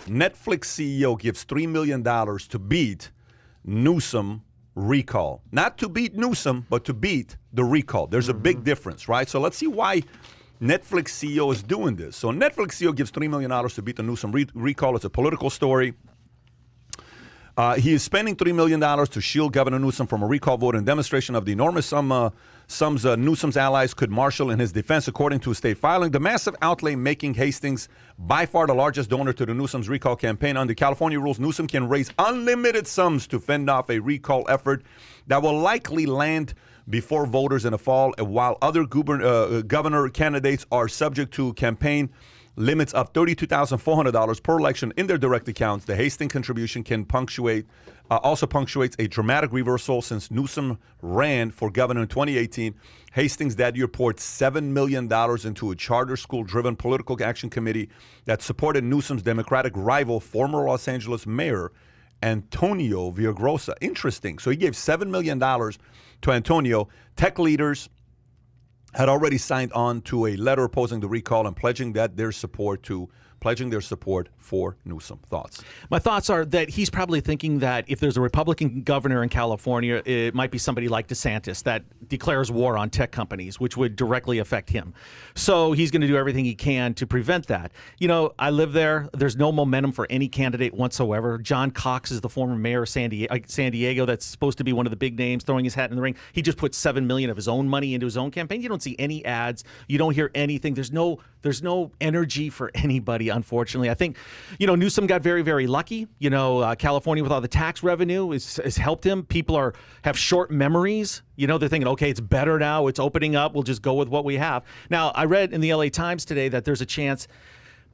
Netflix CEO gives $3 million to beat Newsom recall. Not to beat Newsom, but to beat the recall. There's a big difference, right? So let's see why Netflix CEO is doing this. So Netflix CEO gives $3 million to beat the Newsom recall. It's a political story. He is spending $3 million to shield Governor Newsom from a recall vote in demonstration of the enormous sums Newsom's allies could marshal in his defense, according to a state filing. The massive outlay making Hastings by far the largest donor to the Newsom's recall campaign. Under California rules, Newsom can raise unlimited sums to fend off a recall effort that will likely land before voters in the fall, while other governor candidates are subject to campaign limits of $32,400 per election in their direct accounts. The Hastings contribution can also punctuates a dramatic reversal since Newsom ran for governor in 2018. Hastings that year poured $7 million into a charter school-driven political action committee that supported Newsom's Democratic rival, former Los Angeles mayor Antonio Villagrosa. Interesting. So he gave $7 million to Antonio. Tech leaders had already signed on to a letter opposing the recall and pledging their support for Newsom. Thoughts? My thoughts are that he's probably thinking that if there's a Republican governor in California, it might be somebody like DeSantis that declares war on tech companies, which would directly affect him. So he's going to do everything he can to prevent that. You know, I live there. There's no momentum for any candidate whatsoever. John Cox is the former mayor of San Diego that's supposed to be one of the big names, throwing his hat in the ring. He just put $7 million of his own money into his own campaign. You don't see any ads. You don't hear anything. There's no energy for anybody, unfortunately. I think, you know, Newsom got very, very lucky. You know, California with all the tax revenue has helped him. People have short memories. You know, they're thinking, okay, it's better now. It's opening up. We'll just go with what we have. Now, I read in the LA Times today that there's a chance,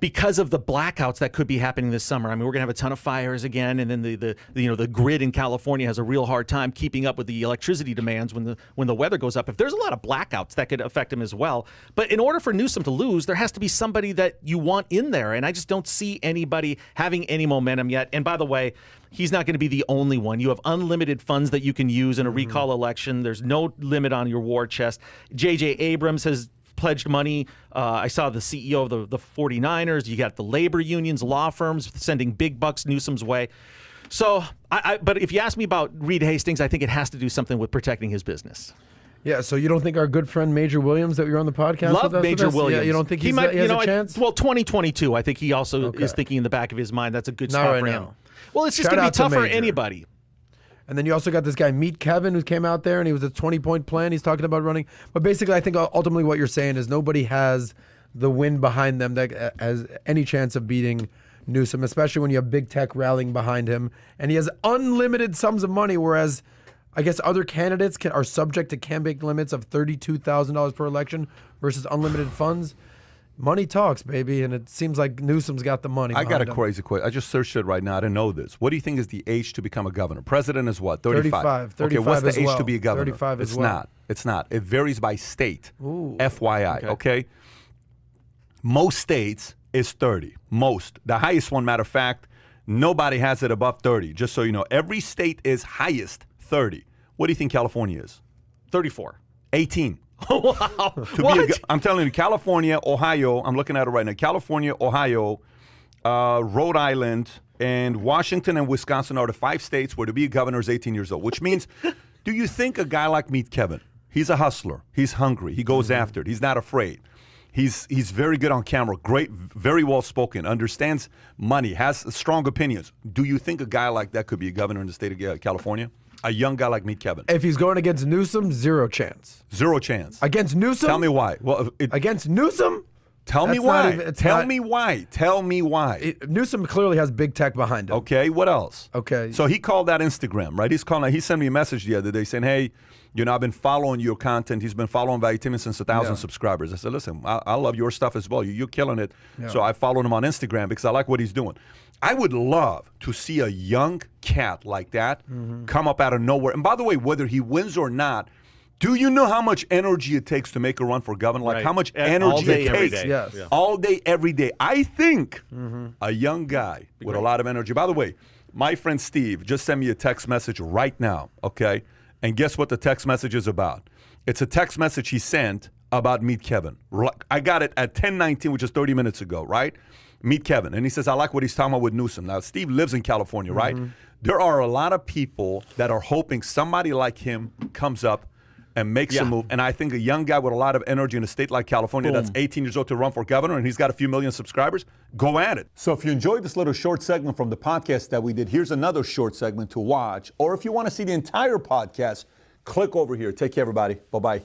because of the blackouts that could be happening this summer. I mean, we're going to have a ton of fires again, and then the grid in California has a real hard time keeping up with the electricity demands when the weather goes up. If there's a lot of blackouts, that could affect him as well. But in order for Newsom to lose, there has to be somebody that you want in there, and I just don't see anybody having any momentum yet. And by the way, he's not going to be the only one. You have unlimited funds that you can use in a recall election. There's no limit on your war chest. J.J. Abrams has pledged money. I saw the CEO of the 49ers. You got the labor unions, law firms sending big bucks Newsom's way. So, but if you ask me about Reed Hastings, I think it has to do something with protecting his business. Yeah, so you don't think our good friend Major Williams that you're on the podcast Love with Major us? Williams. Yeah, you don't think he has a chance? Well, 2022, I think he also is thinking in the back of his mind that's a good spot for him. Now. Well, it's just going to be tough for anybody. And then you also got this guy, Meet Kevin, who came out there, and he was a 20-point plan. He's talking about running. But basically, I think ultimately what you're saying is nobody has the wind behind them that has any chance of beating Newsom, especially when you have big tech rallying behind him. And he has unlimited sums of money, whereas I guess other candidates are subject to campaign limits of $32,000 per election versus unlimited funds. Money talks, baby, and it seems like Newsom's got the money. I got a crazy question. I just searched it right now. I didn't know this. What do you think is the age to become a governor? President is what? 35. 35 okay, what's the age to be a governor? 35 as it's well. not. It's not. It varies by state. Ooh. FYI, okay? Most states is 30. Most. The highest one, matter of fact, nobody has it above 30. Just so you know, every state is highest 30. What do you think California is? 34. 18. Wow. I'm telling you, California, Ohio, I'm looking at it right now. California, Ohio, Rhode Island, and Washington and Wisconsin are the 5 states where to be a governor is 18 years old, which means, do you think a guy like Meet Kevin, he's a hustler, he's hungry, he goes after it, he's not afraid. He's very good on camera, great, very well spoken, understands money, has strong opinions. Do you think a guy like that could be a governor in the state of California? A young guy like Meet Kevin. If he's going against Newsom, zero chance. Zero chance. Against Newsom? Tell me why. Well, against Newsom? Tell me why. Tell me why. Tell me why. Newsom clearly has big tech behind him. Okay, what else? Okay. So he called out Instagram, right? He sent me a message the other day saying, hey, you know, I've been following your content. He's been following Valuetainment since 1,000 subscribers. I said, listen, I love your stuff as well. You're killing it. Yeah. So I followed him on Instagram because I like what he's doing. I would love to see a young cat like that come up out of nowhere. And by the way, whether he wins or not, do you know how much energy it takes to make a run for governor? Like how much energy it takes? Yes. Yeah. All day, every day. I think a young guy with a lot of energy. By the way, my friend Steve just sent me a text message right now, okay? And guess what the text message is about? It's a text message he sent about Meet Kevin. I got it at 10:19, which is 30 minutes ago, right? Meet Kevin. And he says, I like what he's talking about with Newsom. Now, Steve lives in California, right? There are a lot of people that are hoping somebody like him comes up and makes a move. And I think a young guy with a lot of energy in a state like California that's 18 years old to run for governor, and he's got a few million subscribers, go at it. So if you enjoyed this little short segment from the podcast that we did, here's another short segment to watch. Or if you want to see the entire podcast, click over here. Take care, everybody. Bye-bye.